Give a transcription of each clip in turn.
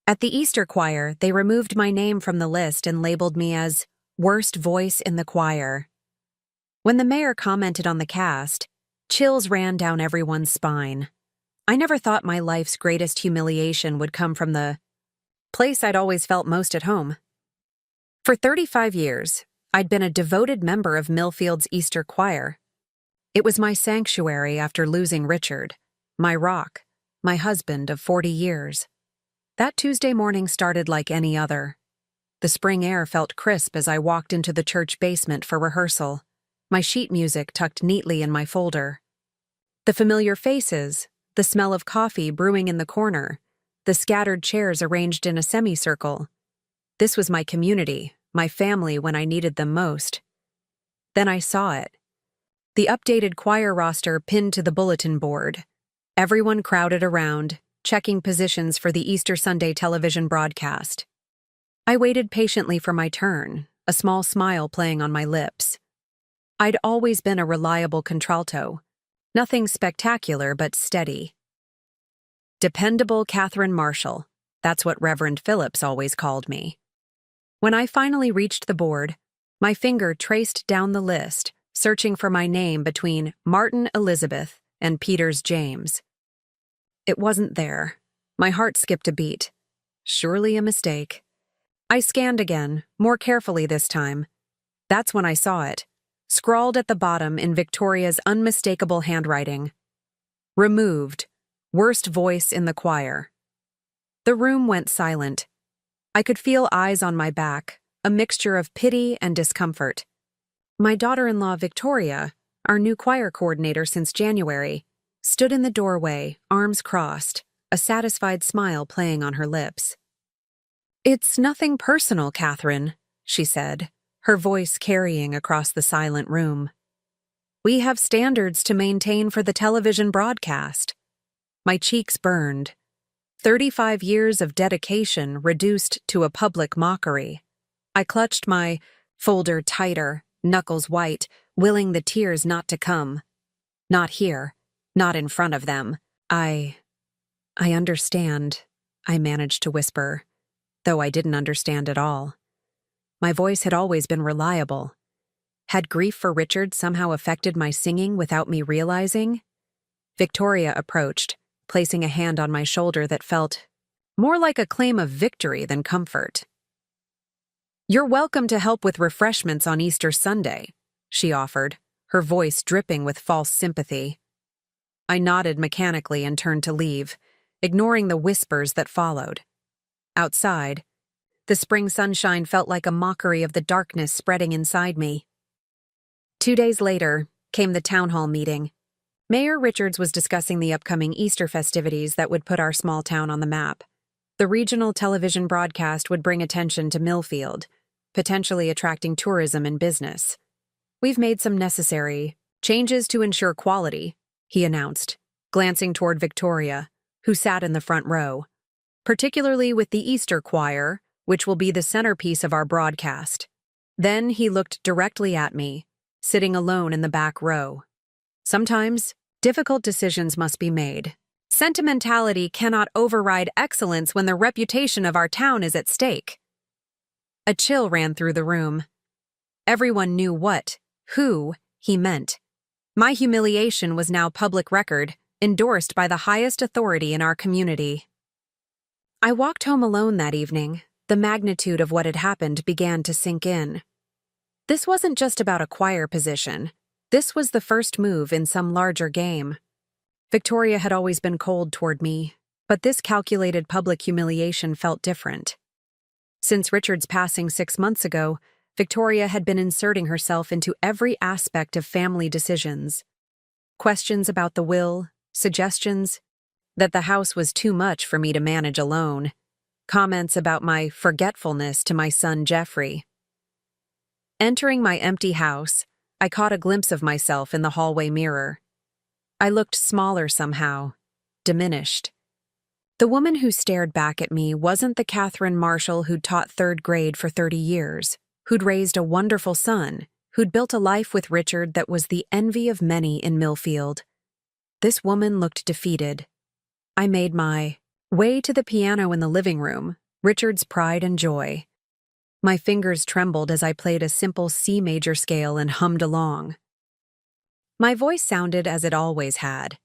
At the Easter choir, they removed my name from the list and labeled me as worst voice in the choir. When the mayor commented on the cast, chills ran down everyone's spine. I never thought my life's greatest humiliation would come from the place I'd always felt most at home. For 35 years, I'd been a devoted member of Millfield's Easter choir. It was my sanctuary after losing Richard, my rock, my husband of 40 years. That Tuesday morning started like any other. The spring air felt crisp as I walked into the church basement for rehearsal, my sheet music tucked neatly in my folder. The familiar faces, the smell of coffee brewing in the corner, the scattered chairs arranged in a semicircle. This was my community, my family when I needed them most. Then I saw it. The updated choir roster pinned to the bulletin board. Everyone crowded around, checking positions for the Easter Sunday television broadcast. I waited patiently for my turn, a small smile playing on my lips. I'd always been a reliable contralto, nothing spectacular but steady. Dependable Catherine Marshall, that's what Reverend Phillips always called me. When I finally reached the board, my finger traced down the list, searching for my name between Martin Elizabeth and Peters James. It wasn't there. My heart skipped a beat. Surely a mistake. I scanned again, more carefully this time. That's when I saw it, scrawled at the bottom in Victoria's unmistakable handwriting. Removed. Worst voice in the choir. The room went silent. I could feel eyes on my back, a mixture of pity and discomfort. My daughter-in-law Victoria, our new choir coordinator since January, stood in the doorway, arms crossed, a satisfied smile playing on her lips. "It's nothing personal, Catherine," she said, her voice carrying across the silent room. "We have standards to maintain for the television broadcast." My cheeks burned. 35 years of dedication reduced to a public mockery. I clutched my folder tighter, knuckles white, willing the tears not to come. Not here. Not in front of them. I understand, I managed to whisper, though I didn't understand at all. My voice had always been reliable. Had grief for Richard somehow affected my singing without me realizing? Victoria approached, placing a hand on my shoulder that felt more like a claim of victory than comfort. "You're welcome to help with refreshments on Easter Sunday," she offered, her voice dripping with false sympathy. I nodded mechanically and turned to leave, ignoring the whispers that followed. Outside, the spring sunshine felt like a mockery of the darkness spreading inside me. 2 days later came the town hall meeting. Mayor Richards was discussing the upcoming Easter festivities that would put our small town on the map. The regional television broadcast would bring attention to Millfield, potentially attracting tourism and business. "We've made some necessary changes to ensure quality," he announced, glancing toward Victoria, who sat in the front row, "particularly with the Easter choir, which will be the centerpiece of our broadcast." Then he looked directly at me, sitting alone in the back row. "Sometimes, difficult decisions must be made. Sentimentality cannot override excellence when the reputation of our town is at stake." A chill ran through the room. Everyone knew who he meant. My humiliation was now public record, endorsed by the highest authority in our community. I walked home alone that evening. The magnitude of what had happened began to sink in. This wasn't just about a choir position. This was the first move in some larger game. Victoria had always been cold toward me, but this calculated public humiliation felt different. Since Richard's passing 6 months ago, Victoria had been inserting herself into every aspect of family decisions. Questions about the will, suggestions that the house was too much for me to manage alone, comments about my forgetfulness to my son Jeffrey. Entering my empty house, I caught a glimpse of myself in the hallway mirror. I looked smaller somehow, diminished. The woman who stared back at me wasn't the Catherine Marshall who'd taught 3rd grade for 30 years, who'd raised a wonderful son, who'd built a life with Richard that was the envy of many in Millfield. This woman looked defeated. I made my Way to the piano in the living room, Richard's pride and joy. My fingers trembled as I played a simple C major scale and hummed along. My voice sounded as it always had.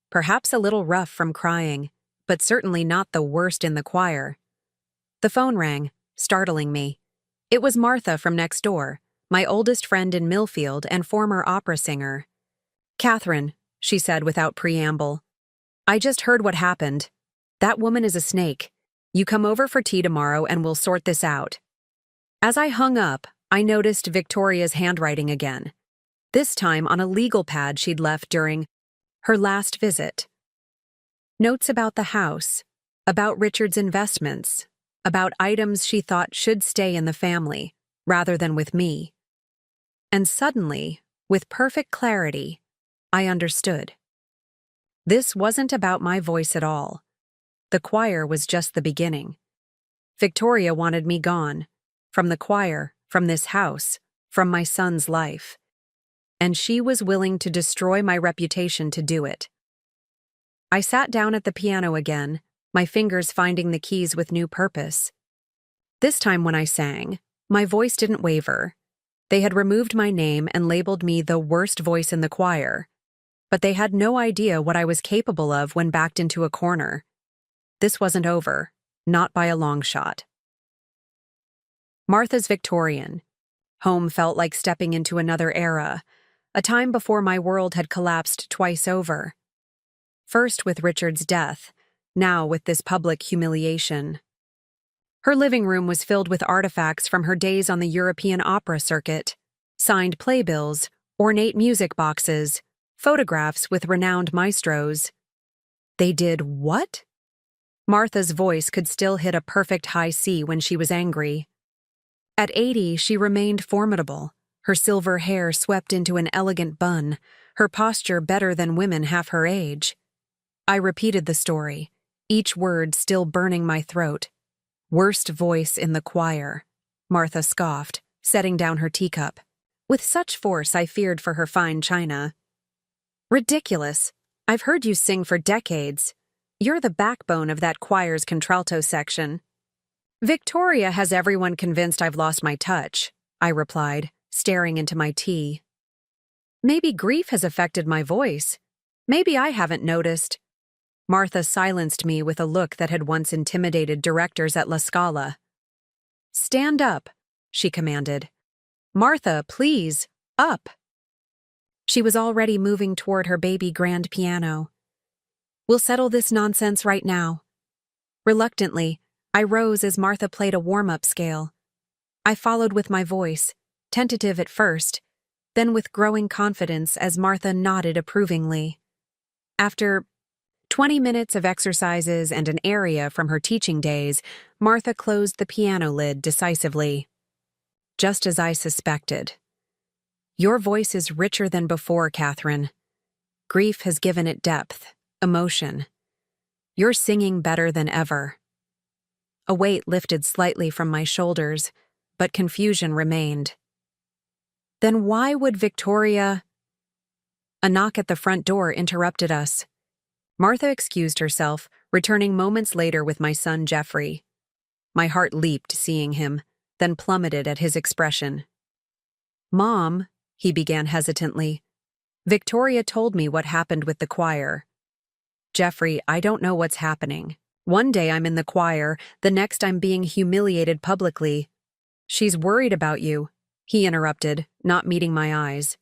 Perhaps a little rough from crying, but certainly not the worst in the choir. The phone rang, startling me. It was Martha from next door, my oldest friend in Millfield and former opera singer. "Catherine," she said without preamble, "I just heard what happened. That woman is a snake. You come over for tea tomorrow and we'll sort this out." As I hung up, I noticed Victoria's handwriting again, this time on a legal pad she'd left during her last visit. Notes about the house, about Richard's investments, about items she thought should stay in the family, rather than with me. And suddenly, with perfect clarity, I understood. This wasn't about my voice at all. The choir was just the beginning. Victoria wanted me gone. From the choir, from this house, from my son's life. And she was willing to destroy my reputation to do it. I sat down at the piano again, my fingers finding the keys with new purpose. This time when I sang, my voice didn't waver. They had removed my name and labeled me the worst voice in the choir. But they had no idea what I was capable of when backed into a corner. This wasn't over, not by a long shot. Martha's Victorian. Home felt like stepping into another era, a time before my world had collapsed twice over. First with Richard's death, now with this public humiliation. Her living room was filled with artifacts from her days on the European opera circuit, signed playbills, ornate music boxes, photographs with renowned maestros. They did what? Martha's voice could still hit a perfect high C when she was angry. At 80, she remained formidable, her silver hair swept into an elegant bun, her posture better than women half her age. I repeated the story, each word still burning my throat. "Worst voice in the choir," Martha scoffed, setting down her teacup. With such force I feared for her fine china. "Ridiculous. I've heard you sing for decades. You're the backbone of that choir's contralto section." "Victoria has everyone convinced I've lost my touch," I replied, staring into my tea. "Maybe grief has affected my voice. Maybe I haven't noticed." Martha silenced me with a look that had once intimidated directors at La Scala. "Stand up," she commanded. "Martha, please, up." She was already moving toward her baby grand piano. "We'll settle this nonsense right now." Reluctantly, I rose as Martha played a warm-up scale. I followed with my voice, tentative at first, then with growing confidence as Martha nodded approvingly. After 20 minutes of exercises and an aria from her teaching days, Martha closed the piano lid decisively. "Just as I suspected. Your voice is richer than before, Catherine. Grief has given it depth, emotion. You're singing better than ever." A weight lifted slightly from my shoulders, but confusion remained. Then why would Victoria— A knock at the front door interrupted us. Martha excused herself, returning moments later with my son Jeffrey. My heart leaped seeing him, then plummeted at his expression. "Mom," he began hesitantly, "Victoria told me what happened with the choir." "Jeffrey, I don't know what's happening. One day I'm in the choir, the next I'm being humiliated publicly." "She's worried about you," he interrupted, not meeting my eyes.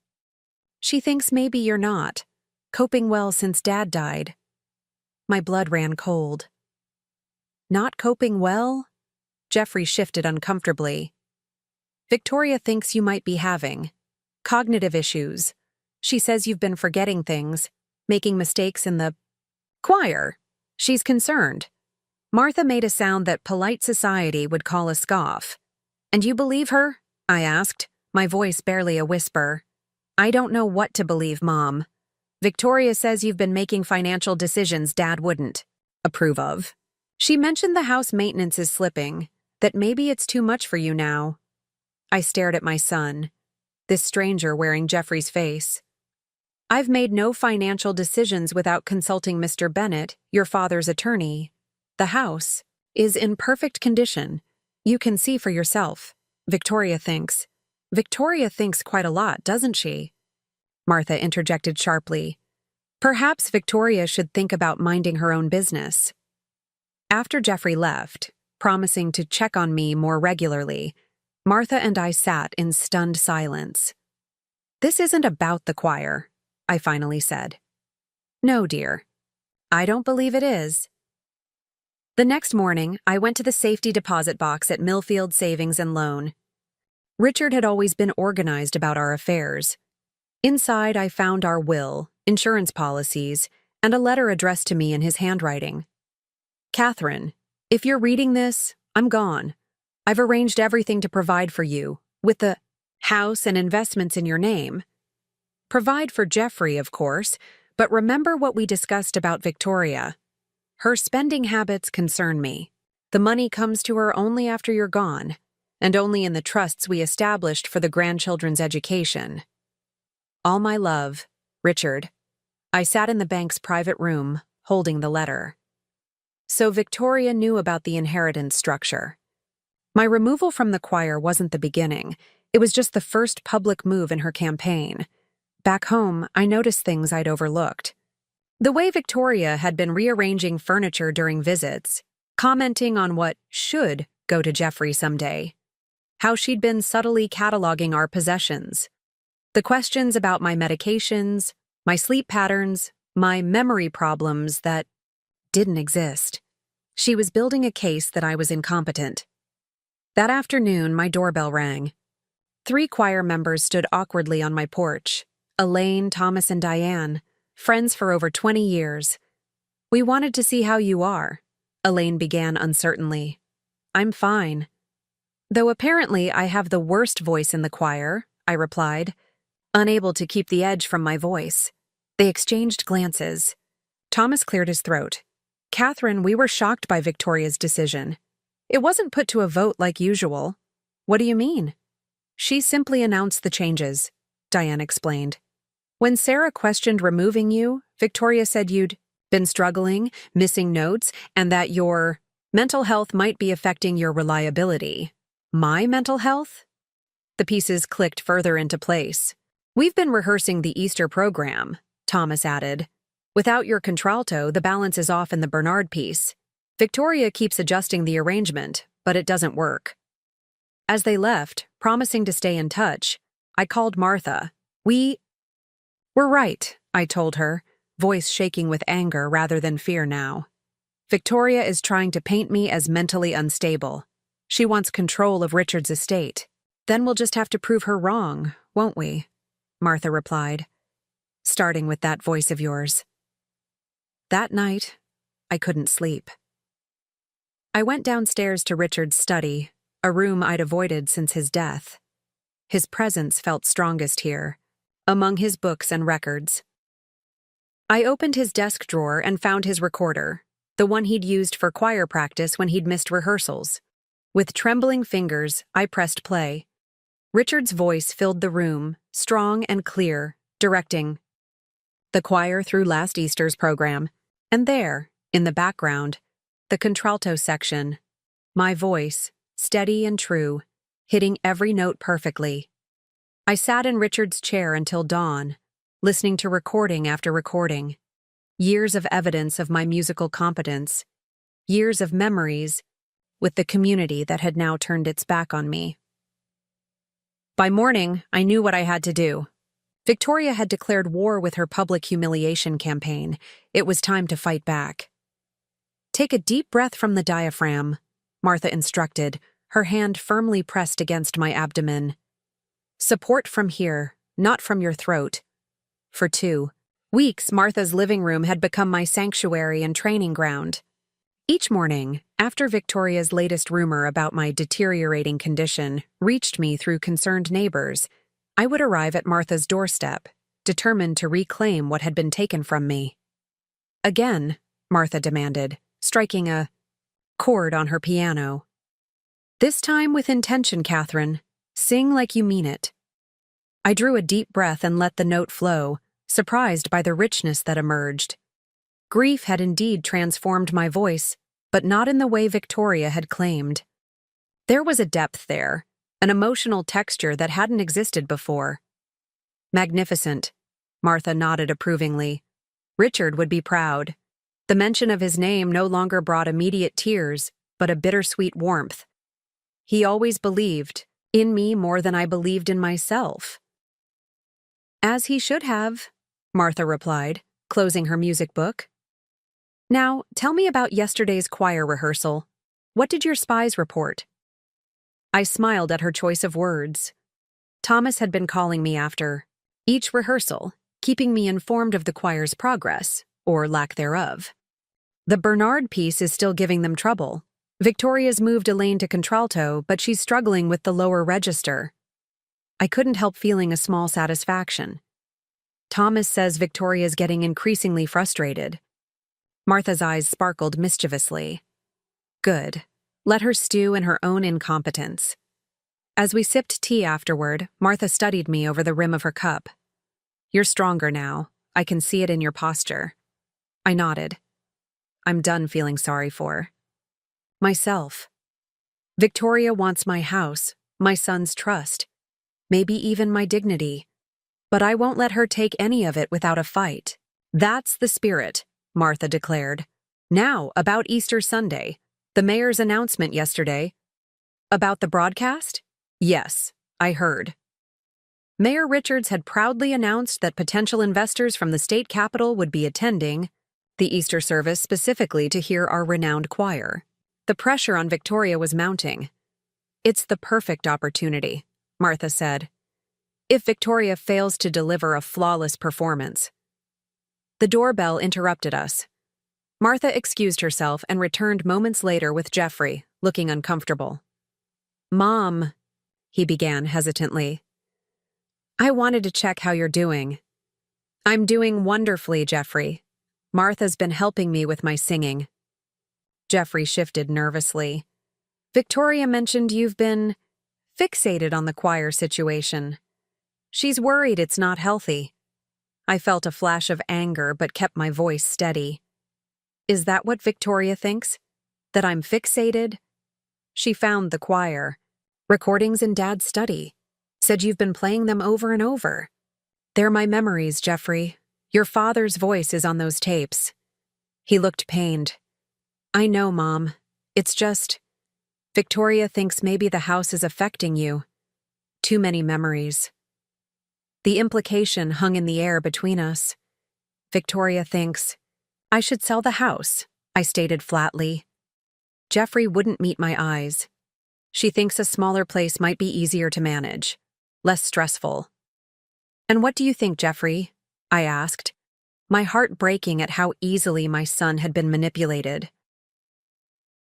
"She thinks maybe you're not. Coping well since Dad died." My blood ran cold. "Not coping well?" Jeffrey shifted uncomfortably. "Victoria thinks you might be having cognitive issues. She says you've been forgetting things, making mistakes in the choir. She's concerned." Martha made a sound that polite society would call a scoff. "And you believe her?" I asked, my voice barely a whisper. "I don't know what to believe, Mom. Victoria says you've been making financial decisions Dad wouldn't approve of. She mentioned the house maintenance is slipping, that maybe it's too much for you now." I stared at my son, this stranger wearing Jeffrey's face. "I've made no financial decisions without consulting Mr. Bennett, your father's attorney." The house is in perfect condition. You can see for yourself. Victoria thinks. Victoria thinks quite a lot, doesn't she? Martha interjected sharply. Perhaps Victoria should think about minding her own business. After Jeffrey left, promising to check on me more regularly, Martha and I sat in stunned silence. This isn't about the choir, I finally said. No, dear. I don't believe it is. The next morning, I went to the safety deposit box at Millfield Savings and Loan. Richard had always been organized about our affairs. Inside, I found our will, insurance policies, and a letter addressed to me in his handwriting. Catherine, if you're reading this, I'm gone. I've arranged everything to provide for you, with the house and investments in your name. Provide for Jeffrey, of course, but remember what we discussed about Victoria. Her spending habits concern me. The money comes to her only after you're gone, and only in the trusts we established for the grandchildren's education. All my love, Richard. I sat in the bank's private room, holding the letter. So Victoria knew about the inheritance structure. My removal from the choir wasn't the beginning. It was just the first public move in her campaign. Back home, I noticed things I'd overlooked. The way Victoria had been rearranging furniture during visits, commenting on what should go to Jeffrey someday. How she'd been subtly cataloging our possessions. The questions about my medications, my sleep patterns, my memory problems that didn't exist. She was building a case that I was incompetent. That afternoon, my doorbell rang. 3 choir members stood awkwardly on my porch. Elaine, Thomas, and Diane, friends for over 20 years. We wanted to see how you are, Elaine began uncertainly. I'm fine. Though apparently I have the worst voice in the choir, I replied, unable to keep the edge from my voice. They exchanged glances. Thomas cleared his throat. Catherine, we were shocked by Victoria's decision. It wasn't put to a vote like usual. What do you mean? She simply announced the changes, Diane explained. When Sarah questioned removing you, Victoria said you'd been struggling, missing notes, and that your mental health might be affecting your reliability. My mental health? The pieces clicked further into place. We've been rehearsing the Easter program, Thomas added. Without your contralto, the balance is off in the Bernard piece. Victoria keeps adjusting the arrangement, but it doesn't work. As they left, promising to stay in touch, I called Martha. We're right, I told her, voice shaking with anger rather than fear now. Victoria is trying to paint me as mentally unstable. She wants control of Richard's estate. Then we'll just have to prove her wrong, won't we? Martha replied, starting with that voice of yours. That night, I couldn't sleep. I went downstairs to Richard's study, a room I'd avoided since his death. His presence felt strongest here, among his books and records. I opened his desk drawer and found his recorder, the one he'd used for choir practice when he'd missed rehearsals. With trembling fingers, I pressed play. Richard's voice filled the room, strong and clear, directing the choir through last Easter's program, and there, in the background, the contralto section, my voice, steady and true, hitting every note perfectly. I sat in Richard's chair until dawn, listening to recording after recording. Years of evidence of my musical competence. Years of memories with the community that had now turned its back on me. By morning, I knew what I had to do. Victoria had declared war with her public humiliation campaign. It was time to fight back. Take a deep breath from the diaphragm, Martha instructed, her hand firmly pressed against my abdomen. Support from here, not from your throat. For 2 weeks, Martha's living room had become my sanctuary and training ground. Each morning, after Victoria's latest rumor about my deteriorating condition reached me through concerned neighbors, I would arrive at Martha's doorstep, determined to reclaim what had been taken from me. Again, Martha demanded, striking a chord on her piano. This time with intention, Catherine. Sing like you mean it. I drew a deep breath and let the note flow, surprised by the richness that emerged. Grief had indeed transformed my voice, but not in the way Victoria had claimed. There was a depth there, an emotional texture that hadn't existed before. Magnificent, Martha nodded approvingly. Richard would be proud. The mention of his name no longer brought immediate tears, but a bittersweet warmth. He always believed in me more than I believed in myself. As he should have, Martha replied, closing her music book. Now, tell me about yesterday's choir rehearsal. What did your spies report? I smiled at her choice of words. Thomas had been calling me after each rehearsal, keeping me informed of the choir's progress, or lack thereof. The Bernard piece is still giving them trouble. Victoria's moved Elaine to contralto, but she's struggling with the lower register. I couldn't help feeling a small satisfaction. Thomas says Victoria's getting increasingly frustrated. Martha's eyes sparkled mischievously. Good. Let her stew in her own incompetence. As we sipped tea afterward, Martha studied me over the rim of her cup. You're stronger now. I can see it in your posture. I nodded. I'm done feeling sorry for myself. Victoria wants my house, my son's trust, maybe even my dignity. But I won't let her take any of it without a fight. That's the spirit, Martha declared. Now, about Easter Sunday. The mayor's announcement yesterday. About the broadcast? Yes, I heard. Mayor Richards had proudly announced that potential investors from the state capitol would be attending the Easter service specifically to hear our renowned choir. The pressure on Victoria was mounting. It's the perfect opportunity, Martha said. If Victoria fails to deliver a flawless performance. The doorbell interrupted us. Martha excused herself and returned moments later with Jeffrey, looking uncomfortable. Mom, he began hesitantly. I wanted to check how you're doing. I'm doing wonderfully, Jeffrey. Martha's been helping me with my singing. Jeffrey shifted nervously. Victoria mentioned you've been fixated on the choir situation. She's worried it's not healthy. I felt a flash of anger but kept my voice steady. Is that what Victoria thinks? That I'm fixated? She found the choir. Recordings in Dad's study. Said you've been playing them over and over. They're my memories, Jeffrey. Your father's voice is on those tapes. He looked pained. I know, Mom. It's just... Victoria thinks maybe the house is affecting you. Too many memories. The implication hung in the air between us. Victoria thinks... I should sell the house, I stated flatly. Jeffrey wouldn't meet my eyes. She thinks a smaller place might be easier to manage, less stressful. And what do you think, Jeffrey? I asked, my heart breaking at how easily my son had been manipulated.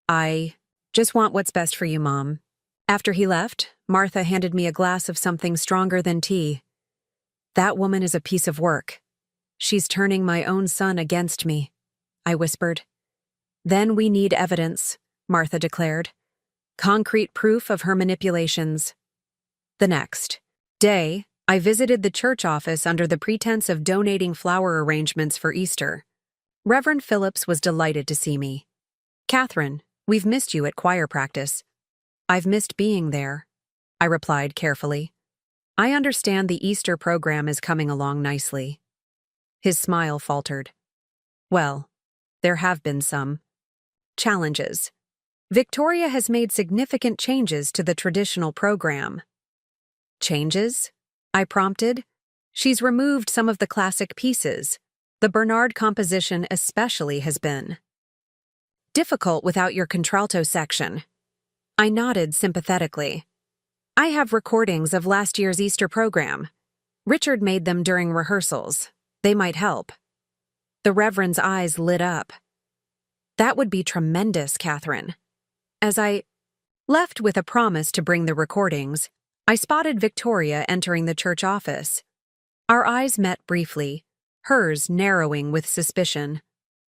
I just want what's best for you, Mom. After he left, Martha handed me a glass of something stronger than tea. That woman is a piece of work. She's turning my own son against me, I whispered. Then we need evidence, Martha declared. Concrete proof of her manipulations. The next day, I visited the church office under the pretense of donating flower arrangements for Easter. Reverend Phillips was delighted to see me. Catherine, we've missed you at choir practice. I've missed being there, I replied carefully. I understand the Easter program is coming along nicely. His smile faltered. Well, there have been some challenges. Victoria has made significant changes to the traditional program. Changes? I prompted. She's removed some of the classic pieces. The Bernard composition especially has been difficult without your contralto section. I nodded sympathetically. I have recordings of last year's Easter program. Richard made them during rehearsals. They might help. The Reverend's eyes lit up. That would be tremendous, Catherine. As I left with a promise to bring the recordings, I spotted Victoria entering the church office. Our eyes met briefly, hers narrowing with suspicion.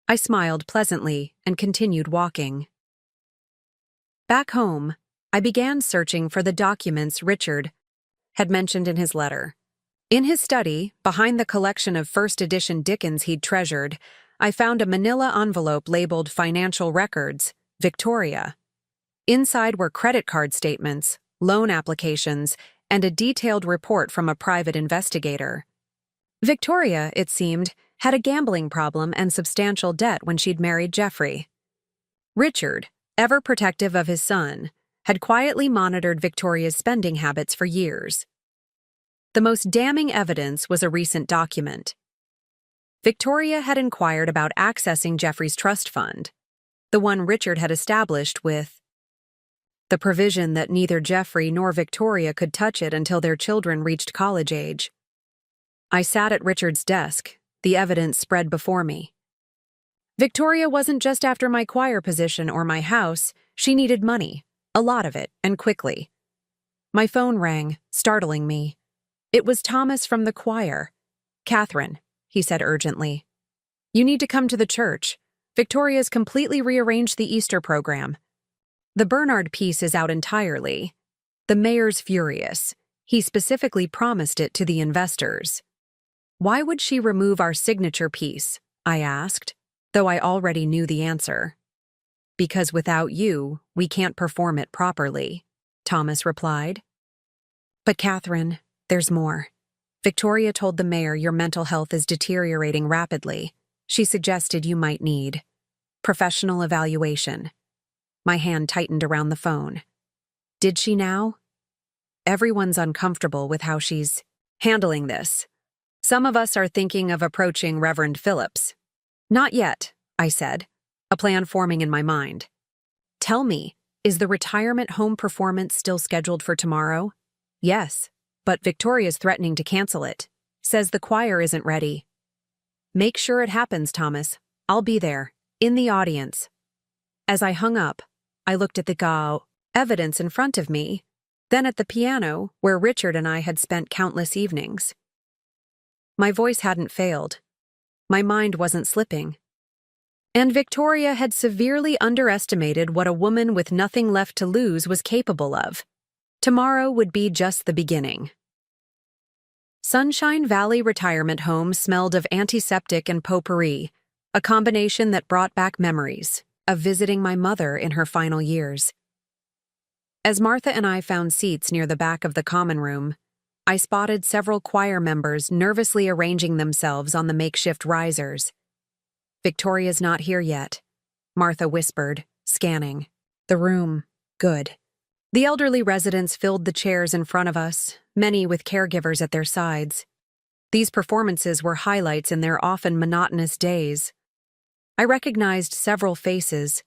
I smiled pleasantly and continued walking. Back home, I began searching for the documents Richard had mentioned in his letter. In his study, behind the collection of first edition Dickens he'd treasured, I found a manila envelope labeled Financial Records, Victoria. Inside were credit card statements, loan applications, and a detailed report from a private investigator. Victoria, it seemed, had a gambling problem and substantial debt when she'd married Jeffrey. Richard, ever protective of his son, had quietly monitored Victoria's spending habits for years. The most damning evidence was a recent document. Victoria had inquired about accessing Jeffrey's trust fund, the one Richard had established with the provision that neither Jeffrey nor Victoria could touch it until their children reached college age. I sat at Richard's desk, the evidence spread before me. Victoria wasn't just after my choir position or my house, she needed money, a lot of it, and quickly. My phone rang, startling me. It was Thomas from the choir. "Catherine," he said urgently. "You need to come to the church. Victoria's completely rearranged the Easter program. The Bernard piece is out entirely. The mayor's furious. He specifically promised it to the investors." "Why would she remove our signature piece?" I asked, though I already knew the answer. "Because without you, we can't perform it properly," Thomas replied. "But Catherine, there's more. Victoria told the mayor your mental health is deteriorating rapidly. She suggested you might need professional evaluation." My hand tightened around the phone. "Did she now?" "Everyone's uncomfortable with how she's handling this. Some of us are thinking of approaching Reverend Phillips." "Not yet," I said, a plan forming in my mind. "Tell me, is the retirement home performance still scheduled for tomorrow?" "Yes, but Victoria's threatening to cancel it. Says the choir isn't ready." "Make sure it happens, Thomas. I'll be there, in the audience." As I hung up, I looked at the evidence in front of me, then at the piano where Richard and I had spent countless evenings. My voice hadn't failed. My mind wasn't slipping. And Victoria had severely underestimated what a woman with nothing left to lose was capable of. Tomorrow would be just the beginning. Sunshine Valley Retirement Home smelled of antiseptic and potpourri, a combination that brought back memories of visiting my mother in her final years. As Martha and I found seats near the back of the common room, I spotted several choir members nervously arranging themselves on the makeshift risers. "Victoria's not here yet," Martha whispered, scanning the room. "Good." The elderly residents filled the chairs in front of us, many with caregivers at their sides. These performances were highlights in their often monotonous days. I recognized several faces: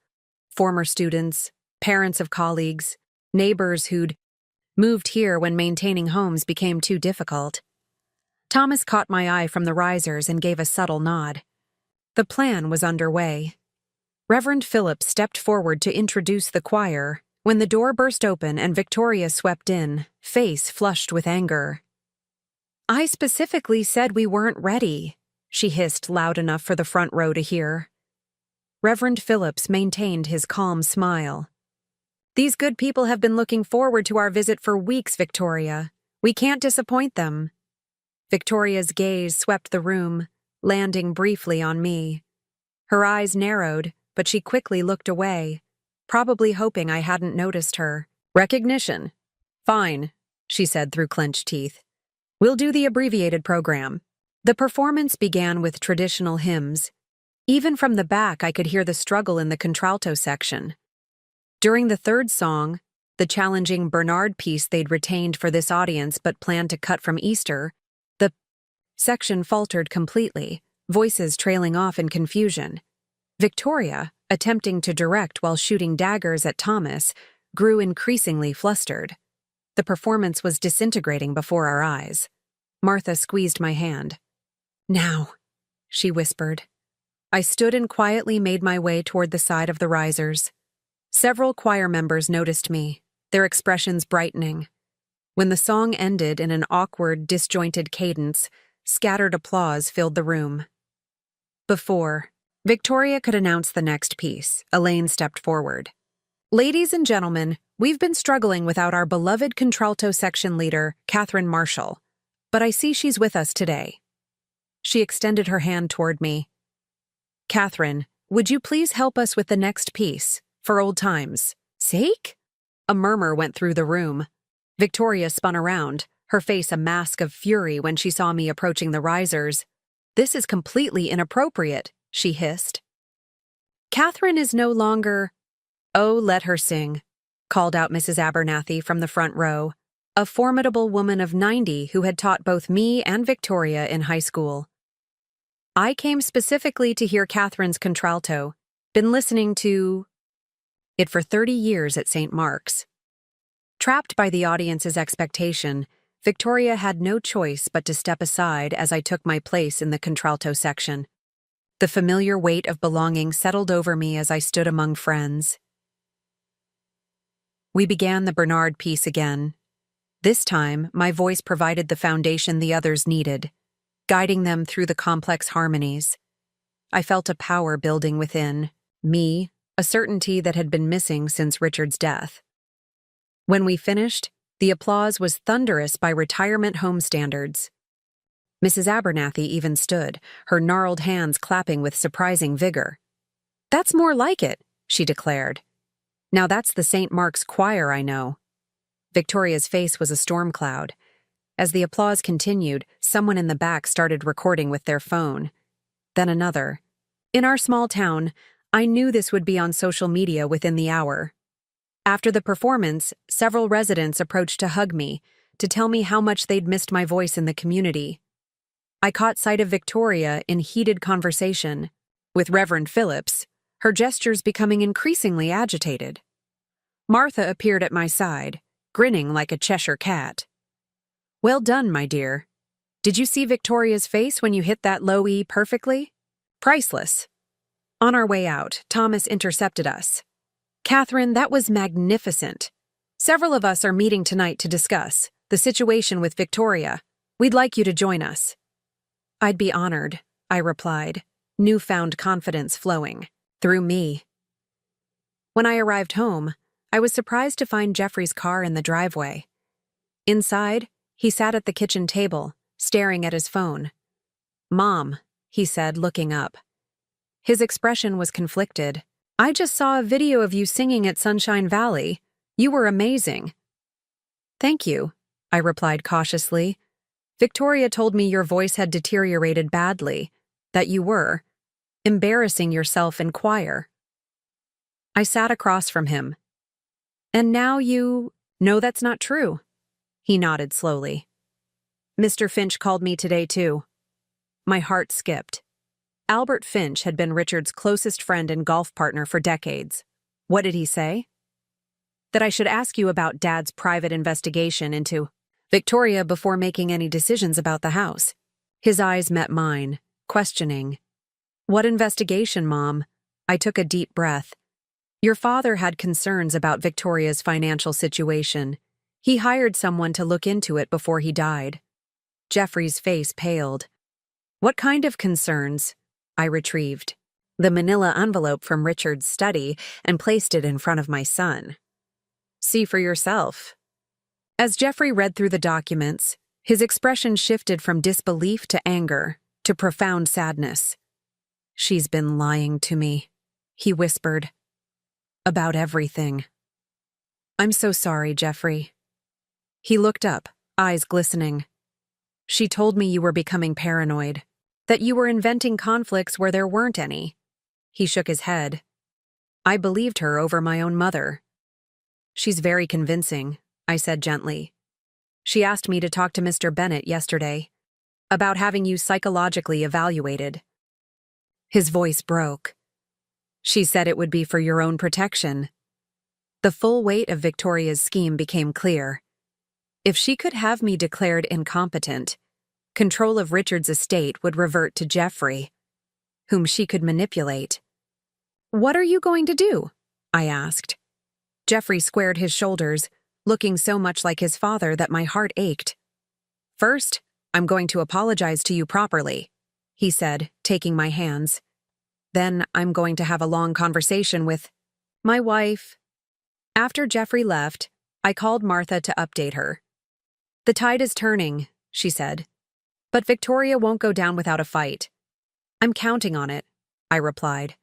former students, parents of colleagues, neighbors who'd moved here when maintaining homes became too difficult. Thomas caught my eye from the risers and gave a subtle nod. The plan was underway. Reverend Phillips stepped forward to introduce the choir when the door burst open and Victoria swept in, face flushed with anger. "I specifically said we weren't ready," she hissed loud enough for the front row to hear. Reverend Phillips maintained his calm smile. "These good people have been looking forward to our visit for weeks, Victoria. We can't disappoint them." Victoria's gaze swept the room, landing briefly on me. Her eyes narrowed, but she quickly looked away, probably hoping I hadn't noticed her. "Recognition. Fine," she said through clenched teeth. "We'll do the abbreviated program." The performance began with traditional hymns. Even from the back, I could hear the struggle in the contralto section. During the third song, the challenging Bernard piece they'd retained for this audience but planned to cut from Easter, the section faltered completely, voices trailing off in confusion. Victoria, attempting to direct while shooting daggers at Thomas, grew increasingly flustered. The performance was disintegrating before our eyes. Martha squeezed my hand. "Now," she whispered. I stood and quietly made my way toward the side of the risers. Several choir members noticed me, their expressions brightening. When the song ended in an awkward, disjointed cadence, scattered applause filled the room. Before Victoria could announce the next piece, Elaine stepped forward. "Ladies and gentlemen, we've been struggling without our beloved contralto section leader, Catherine Marshall, but I see she's with us today." She extended her hand toward me. "Catherine, would you please help us with the next piece, For old times' sake? A murmur went through the room. Victoria spun around, her face a mask of fury when she saw me approaching the risers. "This is completely inappropriate," she hissed. "Catherine is no longer—" "Oh, let her sing," called out Mrs. Abernathy from the front row, a formidable woman of 90 who had taught both me and Victoria in high school. "I came specifically to hear Catherine's contralto. Been listening to it for 30 years at St. Mark's." Trapped by the audience's expectation, Victoria had no choice but to step aside as I took my place in the contralto section. The familiar weight of belonging settled over me as I stood among friends. We began the Bernard piece again. This time, my voice provided the foundation the others needed, guiding them through the complex harmonies. I felt a power building within me, a certainty that had been missing since Richard's death. When we finished, the applause was thunderous by retirement home standards. Mrs. Abernathy even stood, her gnarled hands clapping with surprising vigor. "That's more like it," she declared. "Now that's the St. Mark's choir I know." Victoria's face was a storm cloud. As the applause continued, someone in the back started recording with their phone. Then another. In our small town, I knew this would be on social media within the hour. After the performance, several residents approached to hug me, to tell me how much they'd missed my voice in the community. I caught sight of Victoria in heated conversation with Reverend Phillips, her gestures becoming increasingly agitated. Martha appeared at my side, grinning like a Cheshire cat. "Well done, my dear. Did you see Victoria's face when you hit that low E perfectly? Priceless." On our way out, Thomas intercepted us. "Catherine, that was magnificent. Several of us are meeting tonight to discuss the situation with Victoria. We'd like you to join us." "I'd be honored," I replied, newfound confidence flowing through me. When I arrived home, I was surprised to find Jeffrey's car in the driveway. Inside, he sat at the kitchen table, staring at his phone. "Mom," he said, looking up. His expression was conflicted. "I just saw a video of you singing at Sunshine Valley. You were amazing." "Thank you," I replied cautiously. "Victoria told me your voice had deteriorated badly, that you were embarrassing yourself in choir." I sat across from him. "And now you—" "No, that's not true." He nodded slowly. "Mr. Finch called me today, too." My heart skipped. Albert Finch had been Richard's closest friend and golf partner for decades. What did he say? "That I should ask you about Dad's private investigation into Victoria before making any decisions about the house." His eyes met mine, questioning. "What investigation, Mom?" I took a deep breath. "Your father had concerns about Victoria's financial situation. He hired someone to look into it before he died." Jeffrey's face paled. "What kind of concerns?" I retrieved the manila envelope from Richard's study and placed it in front of my son. "See for yourself." As Jeffrey read through the documents, his expression shifted from disbelief to anger to profound sadness. "She's been lying to me," he whispered. "About everything." "I'm so sorry, Jeffrey." He looked up, eyes glistening. "She told me you were becoming paranoid, that you were inventing conflicts where there weren't any." He shook his head. "I believed her over my own mother." "She's very convincing," I said gently. "She asked me to talk to Mr. Bennett yesterday about having you psychologically evaluated." His voice broke. "She said it would be for your own protection." The full weight of Victoria's scheme became clear. If she could have me declared incompetent, control of Richard's estate would revert to Jeffrey, whom she could manipulate. "What are you going to do?" I asked. Jeffrey squared his shoulders, looking so much like his father that my heart ached. "First, I'm going to apologize to you properly," he said, taking my hands. "Then I'm going to have a long conversation with my wife." After Jeffrey left, I called Martha to update her. "The tide is turning," she said. "But Victoria won't go down without a fight." "I'm counting on it," I replied.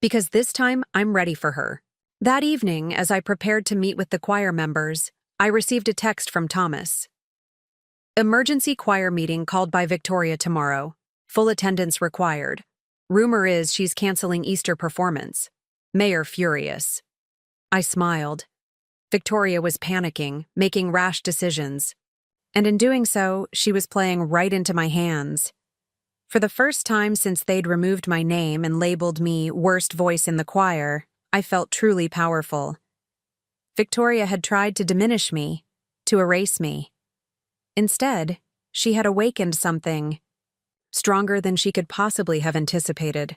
"Because this time I'm ready for her. That evening, as I prepared to meet with the choir members, I received a text from Thomas. Emergency choir meeting called by Victoria tomorrow. Full attendance required. Rumor is she's canceling Easter performance. Mayor furious. I smiled. Victoria was panicking, making rash decisions. And in doing so, she was playing right into my hands. For the first time since they'd removed my name and labeled me worst voice in the choir, I felt truly powerful. Victoria had tried to diminish me, to erase me. Instead, she had awakened something stronger than she could possibly have anticipated.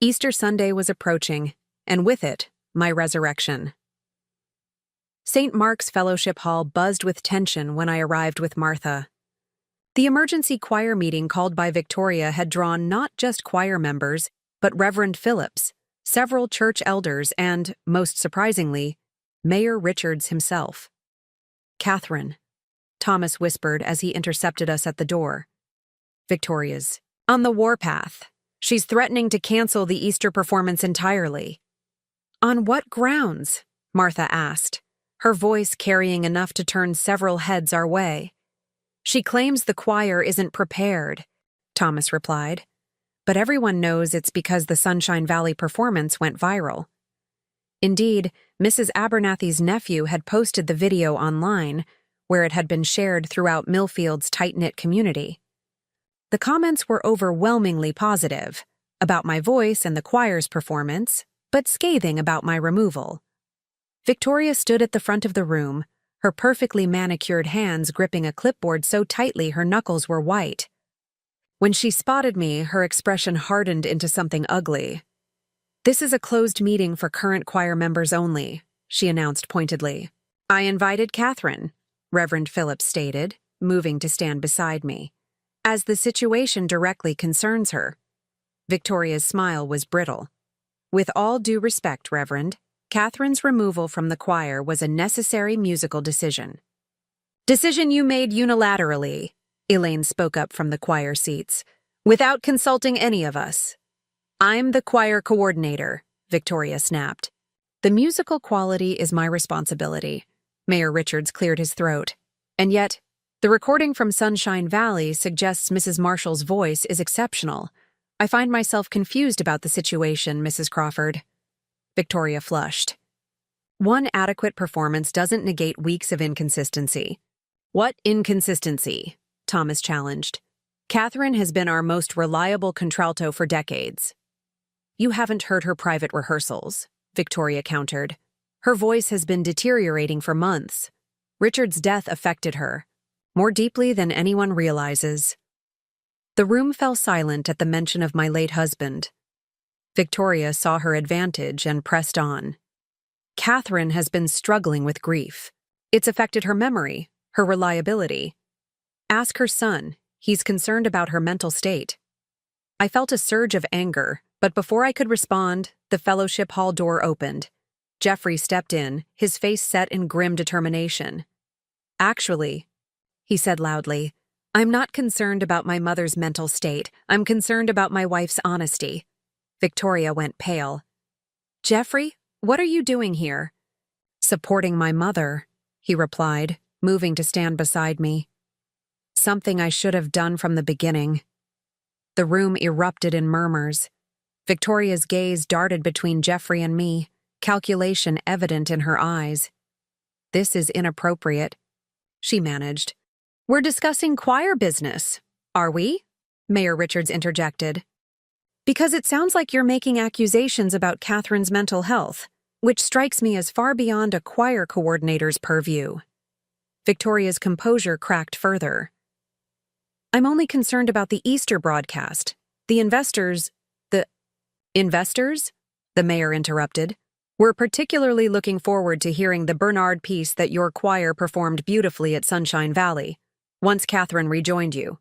Easter Sunday was approaching, and with it, my resurrection. St. Mark's Fellowship Hall buzzed with tension when I arrived with Martha. The emergency choir meeting called by Victoria had drawn not just choir members, but Reverend Phillips, several church elders, and, most surprisingly, Mayor Richards himself. "Catherine," Thomas whispered as he intercepted us at the door. Victoria's on the warpath. She's threatening to cancel the Easter performance entirely. On what grounds? Martha asked, her voice carrying enough to turn several heads our way. She claims the choir isn't prepared, Thomas replied. But everyone knows it's because the Sunshine Valley performance went viral. Indeed, Mrs. Abernathy's nephew had posted the video online, where it had been shared throughout Millfield's tight-knit community. The comments were overwhelmingly positive, about my voice and the choir's performance, but scathing about my removal. Victoria stood at the front of the room, her perfectly manicured hands gripping a clipboard so tightly her knuckles were white. When she spotted me, her expression hardened into something ugly. "This is a closed meeting for current choir members only," she announced pointedly. "I invited Catherine," Reverend Phillips stated, moving to stand beside me, "as the situation directly concerns her." Victoria's smile was brittle. "With all due respect, Reverend, Catherine's removal from the choir was a necessary musical decision." "Decision you made unilaterally," Elaine spoke up from the choir seats, "without consulting any of us." "I'm the choir coordinator," Victoria snapped. "The musical quality is my responsibility." Mayor Richards cleared his throat. "And yet, the recording from Sunshine Valley suggests Mrs. Marshall's voice is exceptional. I find myself confused about the situation, Mrs. Crawford." Victoria flushed. "One adequate performance doesn't negate weeks of inconsistency." "What inconsistency?" Thomas challenged. "Catherine has been our most reliable contralto for decades." "You haven't heard her private rehearsals," Victoria countered. "Her voice has been deteriorating for months. Richard's death affected her, more deeply than anyone realizes." The room fell silent at the mention of my late husband. Victoria saw her advantage and pressed on. "Catherine has been struggling with grief. It's affected her memory, her reliability. Ask her son. He's concerned about her mental state." I felt a surge of anger, but before I could respond, the fellowship hall door opened. Jeffrey stepped in, his face set in grim determination. "Actually," he said loudly, "I'm not concerned about my mother's mental state. I'm concerned about my wife's honesty." Victoria went pale. "Jeffrey, what are you doing here?" "Supporting my mother," he replied, moving to stand beside me. "Something I should have done from the beginning." The room erupted in murmurs. Victoria's gaze darted between Jeffrey and me, calculation evident in her eyes. "This is inappropriate," she managed. "We're discussing choir business, are we?" Mayor Richards interjected. "Because it sounds like you're making accusations about Catherine's mental health, which strikes me as far beyond a choir coordinator's purview." Victoria's composure cracked further. "I'm only concerned about the Easter broadcast. The investors, the mayor interrupted. "We're particularly looking forward to hearing the Bernard piece that your choir performed beautifully at Sunshine Valley, once Catherine rejoined you."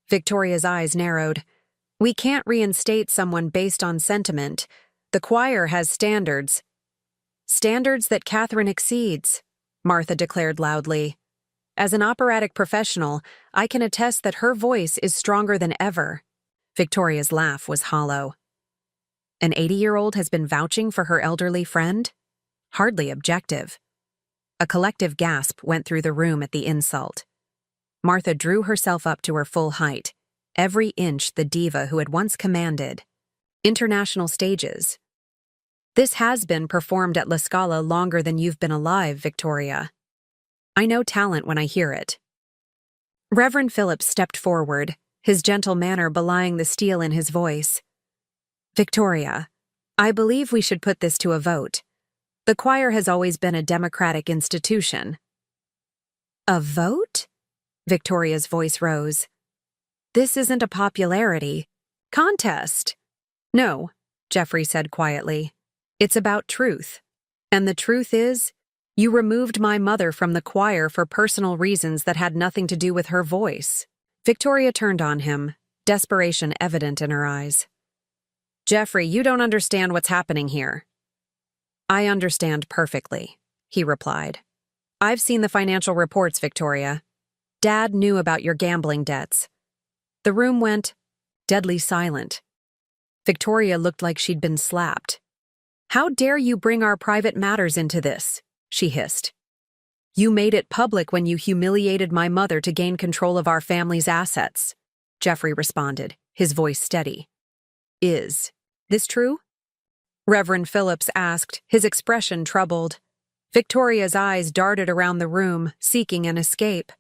Victoria's eyes narrowed. "We can't reinstate someone based on sentiment. The choir has standards." "Standards that Catherine exceeds," Martha declared loudly. "As an operatic professional, I can attest that her voice is stronger than ever." Victoria's laugh was hollow. "An 80-year-old has been vouching for her elderly friend?" hardly objective. A collective gasp went through the room at the insult. Martha drew herself up to her full height, every inch the diva who had once commanded international stages. This has been performed at La Scala longer than you've been alive, Victoria. I know talent when I hear it. Reverend Phillips stepped forward, his gentle manner belying the steel in his voice. Victoria, I believe we should put this to a vote. The choir has always been a democratic institution. A vote? Victoria's voice rose. This isn't a popularity contest. No, Jeffrey said quietly. It's about truth. And the truth is, you removed my mother from the choir for personal reasons that had nothing to do with her voice. Victoria turned on him, desperation evident in her eyes. Jeffrey, you don't understand what's happening here. I understand perfectly, he replied. I've seen the financial reports, Victoria. Dad knew about your gambling debts. The room went deadly silent. Victoria looked like she'd been slapped. How dare you bring our private matters into this? She hissed. You made it public when you humiliated my mother to gain control of our family's assets, Jeffrey responded, his voice steady. Is this true? Reverend Phillips asked, his expression troubled. Victoria's eyes darted around the room, seeking an escape.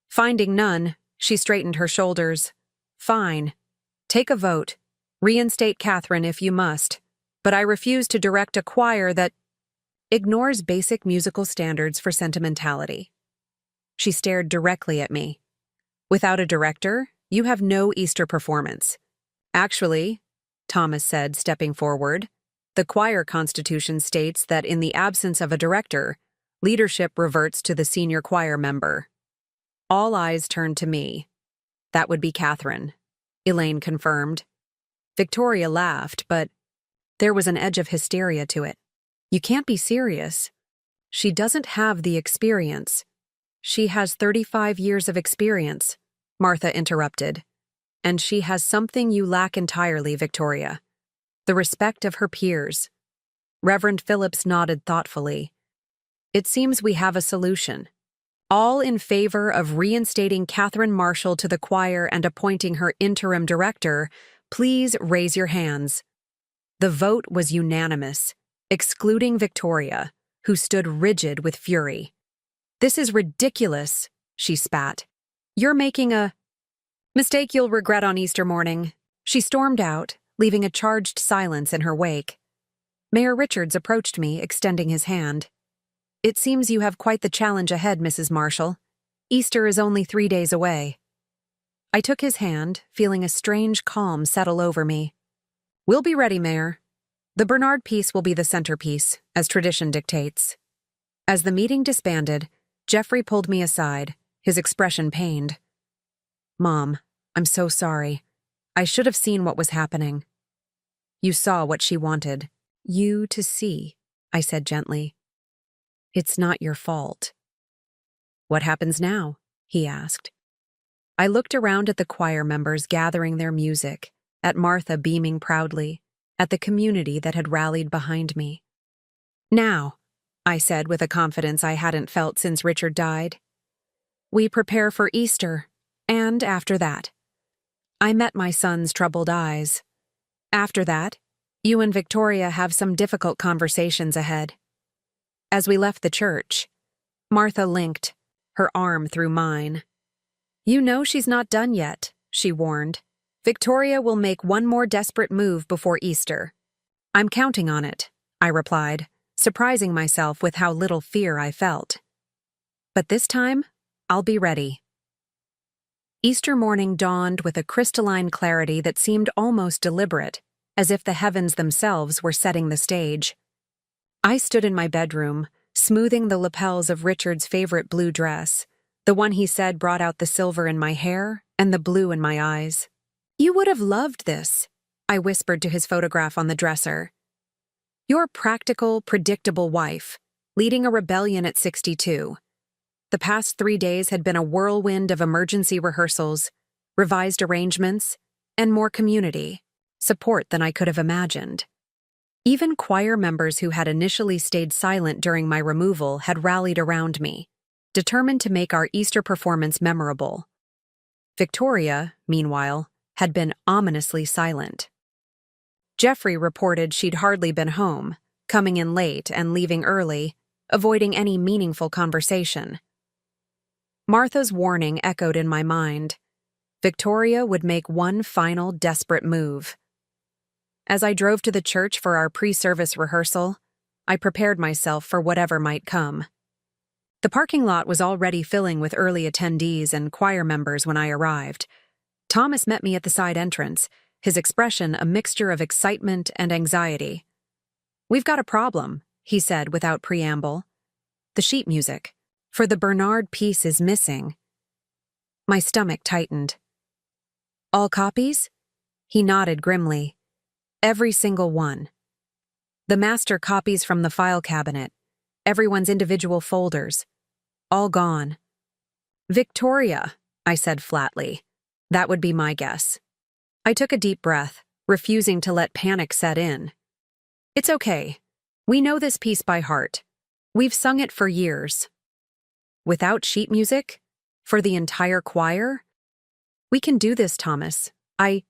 Finding none, she straightened her shoulders. Fine. Take a vote. Reinstate Catherine if you must. But I refuse to direct a choir that ignores basic musical standards for sentimentality. She stared directly at me. Without a director, you have no Easter performance. Actually, Thomas said, stepping forward, the choir constitution states that in the absence of a director, leadership reverts to the senior choir member. All eyes turned to me. That would be Catherine, Elaine confirmed. Victoria laughed, but there was an edge of hysteria to it. You can't be serious. She doesn't have the experience. She has 35 years of experience, Martha interrupted. And she has something you lack entirely, Victoria. The respect of her peers. Reverend Phillips nodded thoughtfully. It seems we have a solution. All in favor of reinstating Catherine Marshall to the choir and appointing her interim director, please raise your hands. The vote was unanimous, excluding Victoria, who stood rigid with fury. This is ridiculous, she spat. You're making a mistake you'll regret on Easter morning. She stormed out, leaving a charged silence in her wake. Mayor Richards approached me, extending his hand. It seems you have quite the challenge ahead, Mrs. Marshall. Easter is only 3 days away. I took his hand, feeling a strange calm settle over me. We'll be ready, Mayor. The Bernard piece will be the centerpiece, as tradition dictates. As the meeting disbanded, Jeffrey pulled me aside, his expression pained. Mom, I'm so sorry. I should have seen what was happening. You saw what she wanted you to see, I said gently. It's not your fault. What happens now? He asked. I looked around at the choir members gathering their music, at Martha beaming proudly, at the community that had rallied behind me. Now, I said with a confidence I hadn't felt since Richard died. We prepare for Easter, and after that. I met my son's troubled eyes. After that, you and Victoria have some difficult conversations ahead. As we left the church, Martha linked, her arm through mine. You know she's not done yet, she warned. Victoria will make one more desperate move before Easter. I'm counting on it, I replied, surprising myself with how little fear I felt. But this time, I'll be ready. Easter morning dawned with a crystalline clarity that seemed almost deliberate, as if the heavens themselves were setting the stage. I stood in my bedroom, smoothing the lapels of Richard's favorite blue dress, the one he said brought out the silver in my hair and the blue in my eyes. You would have loved this, I whispered to his photograph on the dresser. Your practical, predictable wife, leading a rebellion at 62. The past 3 days had been a whirlwind of emergency rehearsals, revised arrangements, and more community, support than I could have imagined. Even choir members who had initially stayed silent during my removal had rallied around me, determined to make our Easter performance memorable. Victoria, meanwhile, had been ominously silent. Jeffrey reported she'd hardly been home, coming in late and leaving early, avoiding any meaningful conversation. Martha's warning echoed in my mind. Victoria would make one final desperate move. As I drove to the church for our pre-service rehearsal, I prepared myself for whatever might come. The parking lot was already filling with early attendees and choir members when I arrived. Thomas met me at the side entrance, his expression a mixture of excitement and anxiety. "We've got a problem," he said without preamble. "The sheet music for the Bernard piece is missing." My stomach tightened. "All copies?" He nodded grimly. "Every single one. The master copies from the file cabinet, everyone's individual folders. All gone." "Victoria," I said flatly. "That would be my guess." I took a deep breath, refusing to let panic set in. "It's okay. We know this piece by heart. We've sung it for years." "Without sheet music? For the entire choir?" "We can do this, Thomas," I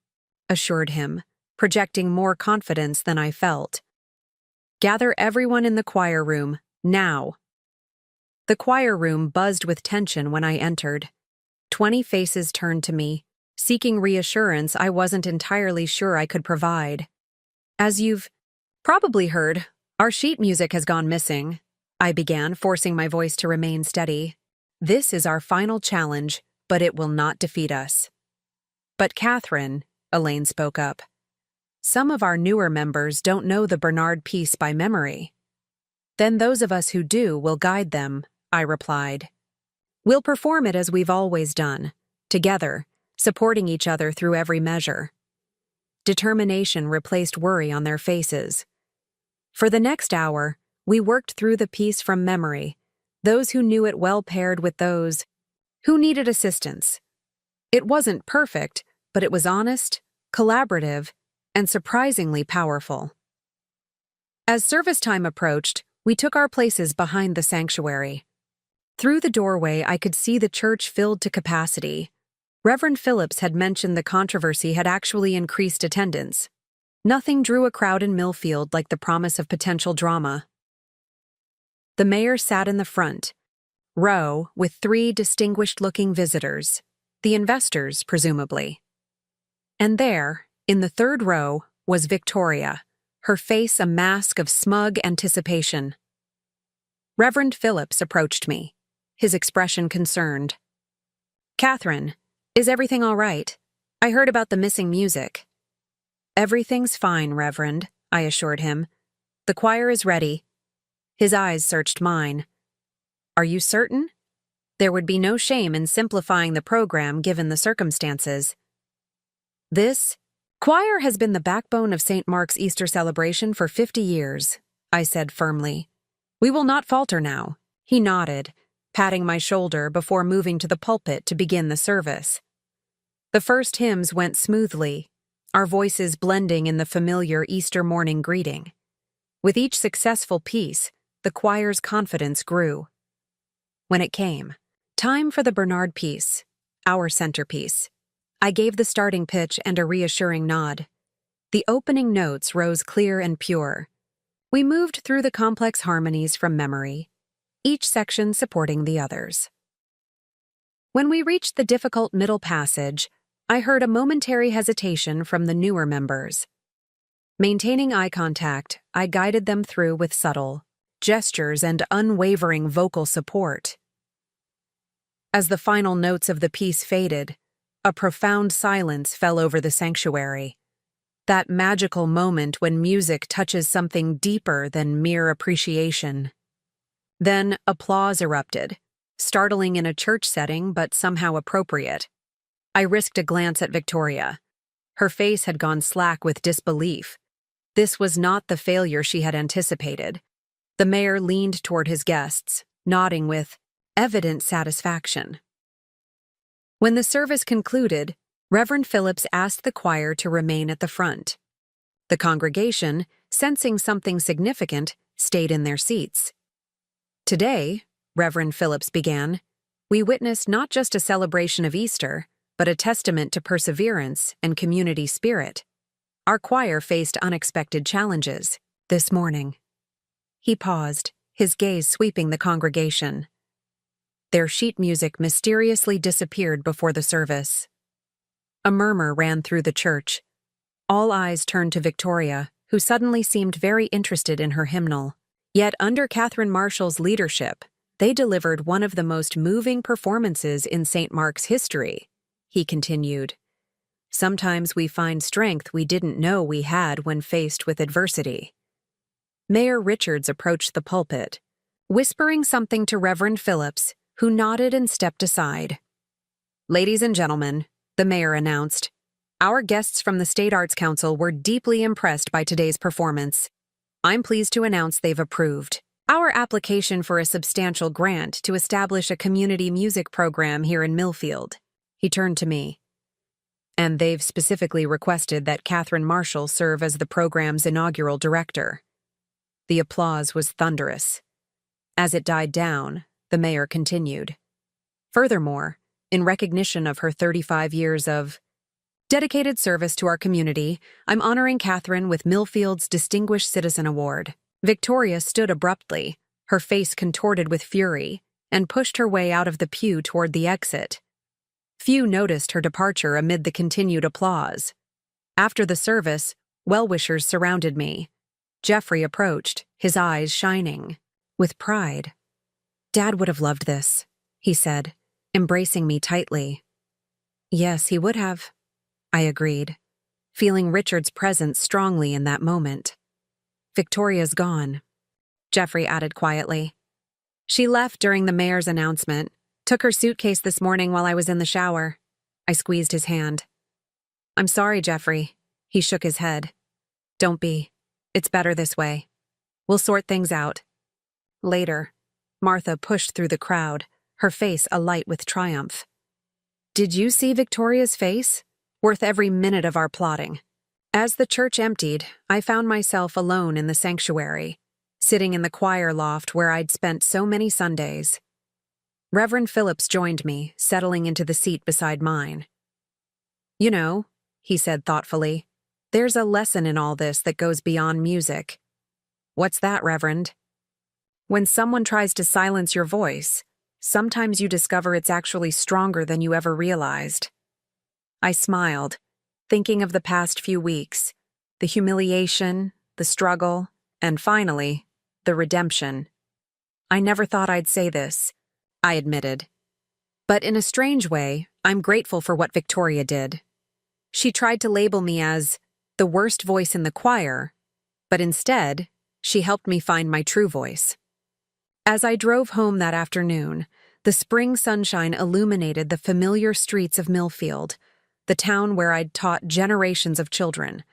assured him, projecting more confidence than I felt. "Gather everyone in the choir room, now." The choir room buzzed with tension when I entered. 20 faces turned to me, seeking reassurance I wasn't entirely sure I could provide. "As you've probably heard, our sheet music has gone missing," I began, forcing my voice to remain steady. "This is our final challenge, but it will not defeat us." "But Catherine," Elaine spoke up, "some of our newer members don't know the Bernard piece by memory." "Then those of us who do will guide them," I replied. "We'll perform it as we've always done, together, supporting each other through every measure." Determination replaced worry on their faces. For the next hour, we worked through the piece from memory, those who knew it well paired with those who needed assistance. It wasn't perfect, but it was honest, collaborative, and surprisingly powerful. As service time approached, we took our places behind the sanctuary. Through the doorway, I could see the church filled to capacity. Reverend Phillips had mentioned the controversy had actually increased attendance. Nothing drew a crowd in Millfield like the promise of potential drama. The mayor sat in the front row with 3 distinguished-looking visitors, the investors, presumably. And there, in the 3rd row, was Victoria, her face a mask of smug anticipation. Reverend Phillips approached me, his expression concerned. "Catherine, is everything all right? I heard about the missing music." "Everything's fine, Reverend," I assured him. "The choir is ready." His eyes searched mine. "Are you certain? There would be no shame in simplifying the program given the circumstances." "This choir has been the backbone of St. Mark's Easter celebration for 50 years, I said firmly. "We will not falter now." He nodded, patting my shoulder before moving to the pulpit to begin the service. The first hymns went smoothly, our voices blending in the familiar Easter morning greeting. With each successful piece, the choir's confidence grew. When it came time for the Bernard piece, our centerpiece, I gave the starting pitch and a reassuring nod. The opening notes rose clear and pure. We moved through the complex harmonies from memory, each section supporting the others. When we reached the difficult middle passage, I heard a momentary hesitation from the newer members. Maintaining eye contact, I guided them through with subtle gestures and unwavering vocal support. As the final notes of the piece faded, a profound silence fell over the sanctuary. That magical moment when music touches something deeper than mere appreciation. Then applause erupted, startling in a church setting but somehow appropriate. I risked a glance at Victoria. Her face had gone slack with disbelief. This was not the failure she had anticipated. The mayor leaned toward his guests, nodding with evident satisfaction. When the service concluded, Reverend Phillips asked the choir to remain at the front. The congregation, sensing something significant, stayed in their seats. Today, Reverend Phillips began, we witnessed not just a celebration of Easter, but a testament to perseverance and community spirit. Our choir faced unexpected challenges this morning. He paused, his gaze sweeping the congregation. Their sheet music mysteriously disappeared before the service. A murmur ran through the church. All eyes turned to Victoria, who suddenly seemed very interested in her hymnal. Yet under Catherine Marshall's leadership, they delivered one of the most moving performances in St. Mark's history. He continued, "Sometimes we find strength we didn't know we had when faced with adversity." Mayor Richards approached the pulpit, whispering something to Reverend Phillips, who nodded and stepped aside. "Ladies and gentlemen," the mayor announced, "our guests from the State Arts Council were deeply impressed by today's performance. I'm pleased to announce they've approved our application for a substantial grant to establish a community music program here in Millfield." He turned to me. "And they've specifically requested that Catherine Marshall serve as the program's inaugural director." The applause was thunderous. As it died down, the mayor continued. "Furthermore, in recognition of her 35 years of dedicated service to our community, I'm honoring Catherine with Millfield's Distinguished Citizen Award." Victoria stood abruptly, her face contorted with fury, and pushed her way out of the pew toward the exit. Few noticed her departure amid the continued applause. After the service, well-wishers surrounded me. Jeffrey approached, his eyes shining with pride. "Dad would have loved this," he said, embracing me tightly. "Yes, he would have," I agreed, feeling Richard's presence strongly in that moment. "Victoria's gone," Jeffrey added quietly. "She left during the mayor's announcement. Took her suitcase this morning while I was in the shower." I squeezed his hand. "I'm sorry, Jeffrey." He shook his head. "Don't be. It's better this way. We'll sort things out." Later, Martha pushed through the crowd, her face alight with triumph. "Did you see Victoria's face? Worth every minute of our plotting." As the church emptied, I found myself alone in the sanctuary, sitting in the choir loft where I'd spent so many Sundays. Reverend Phillips joined me, settling into the seat beside mine. "You know," he said thoughtfully, "there's a lesson in all this that goes beyond music." "What's that, Reverend?" "When someone tries to silence your voice, sometimes you discover it's actually stronger than you ever realized." I smiled, thinking of the past few weeks, the humiliation, the struggle, and finally, the redemption. "I never thought I'd say this," I admitted. "But in a strange way, I'm grateful for what Victoria did. She tried to label me as the worst voice in the choir, but instead, she helped me find my true voice." As I drove home that afternoon, the spring sunshine illuminated the familiar streets of Millfield, the town where I'd taught generations of children,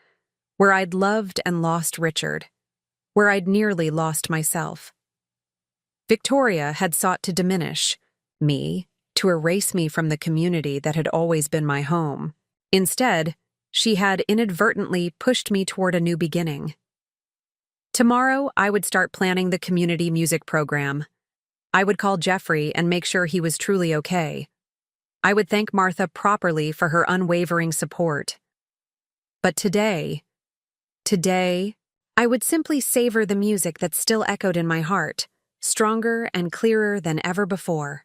where I'd loved and lost Richard, where I'd nearly lost myself. Victoria had sought to diminish me, to erase me from the community that had always been my home. Instead, she had inadvertently pushed me toward a new beginning. Tomorrow, I would start planning the community music program. I would call Jeffrey and make sure he was truly okay. I would thank Martha properly for her unwavering support. But today, I would simply savor the music that still echoed in my heart, stronger and clearer than ever before.